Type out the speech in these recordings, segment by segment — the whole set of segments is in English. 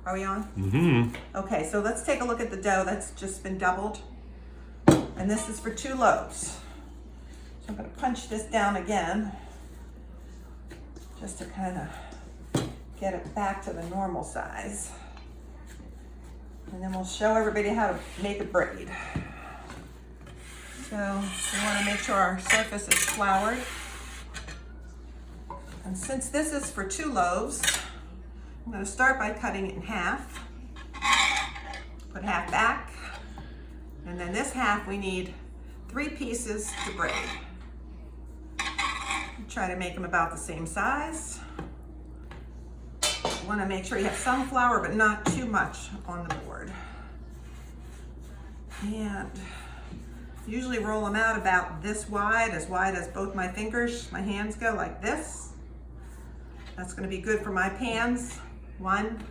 Are we on? Mm-hmm. Okay, so let's take a look at the dough that's just been doubled. And this is for 2 loaves. So I'm gonna punch this down again, just to kind of get it back to the normal size. And then we'll show everybody how to make a braid. So we wanna make sure our surface is floured. And since this is for 2 loaves, I'm gonna start by cutting it in half. Put half back. And then this half, we need 3 pieces to braid. Try to make them about the same size. You want to make sure you have some flour, but not too much on the board. And usually roll them out about this wide as both my fingers, my hands go, like this. That's going to be good for my pans. 1,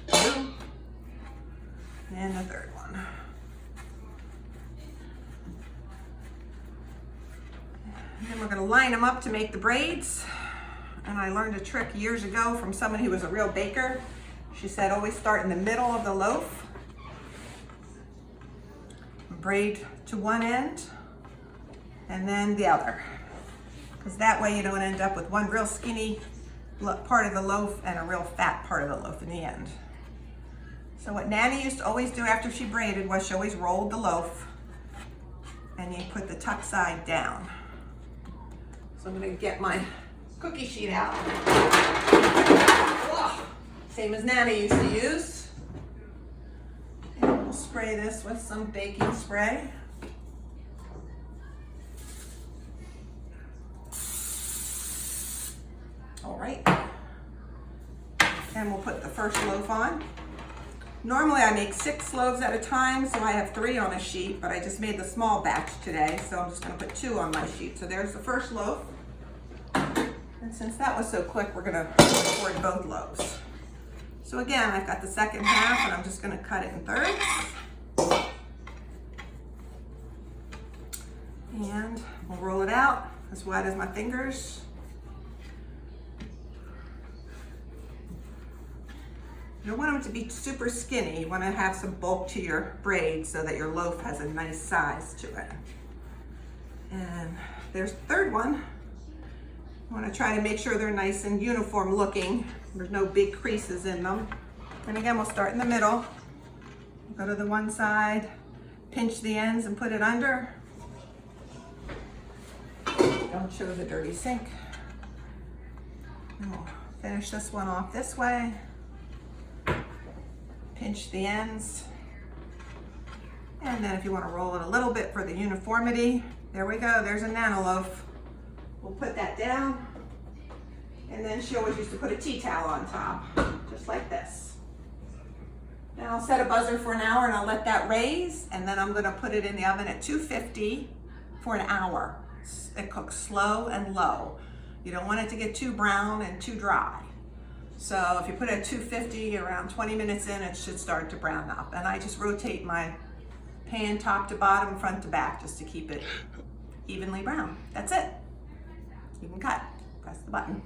2, and the 3rd one. And then we're going to line them up to make the braids. And I learned a trick years ago from someone who was a real baker. She said always start in the middle of the loaf, braid to one end, and then the other. Because that way you don't end up with one real skinny part of the loaf and a real fat part of the loaf in the end. So what Nanny used to always do after she braided was she always rolled the loaf and you put the tuck side down. So I'm gonna get my cookie sheet out. Whoa. Same as Nanny used to use. And we'll spray this with some baking spray. All right. And we'll put the first loaf on. Normally I make 6 loaves at a time, so I have 3 on a sheet, but I just made the small batch today, so I'm just gonna put 2 on my sheet. So there's the first loaf. And since that was so quick, we're gonna record both loaves. So again, I've got the second half and I'm just gonna cut it in thirds. And we'll roll it out as wide as my fingers. You don't want them to be super skinny. You want to have some bulk to your braid so that your loaf has a nice size to it. And there's the third one. You want to try to make sure they're nice and uniform looking. There's no big creases in them. And again, we'll start in the middle. Go to the one side, pinch the ends and put it under. Don't show the dirty sink. And we'll finish this one off this way. Pinch the ends. And then if you want to roll it a little bit for the uniformity, there we go, there's a nano loaf. We'll put that down. And then she always used to put a tea towel on top, just like this. Then I'll set a buzzer for an hour and I'll let that raise, and then I'm going to put it in the oven at 250 for an hour. It cooks slow and low. You don't want it to get too brown and too dry. So if you put it at 250, around 20 minutes in, it should start to brown up. And I just rotate my pan top to bottom, front to back, just to keep it evenly brown. That's it. You can cut. Press the button.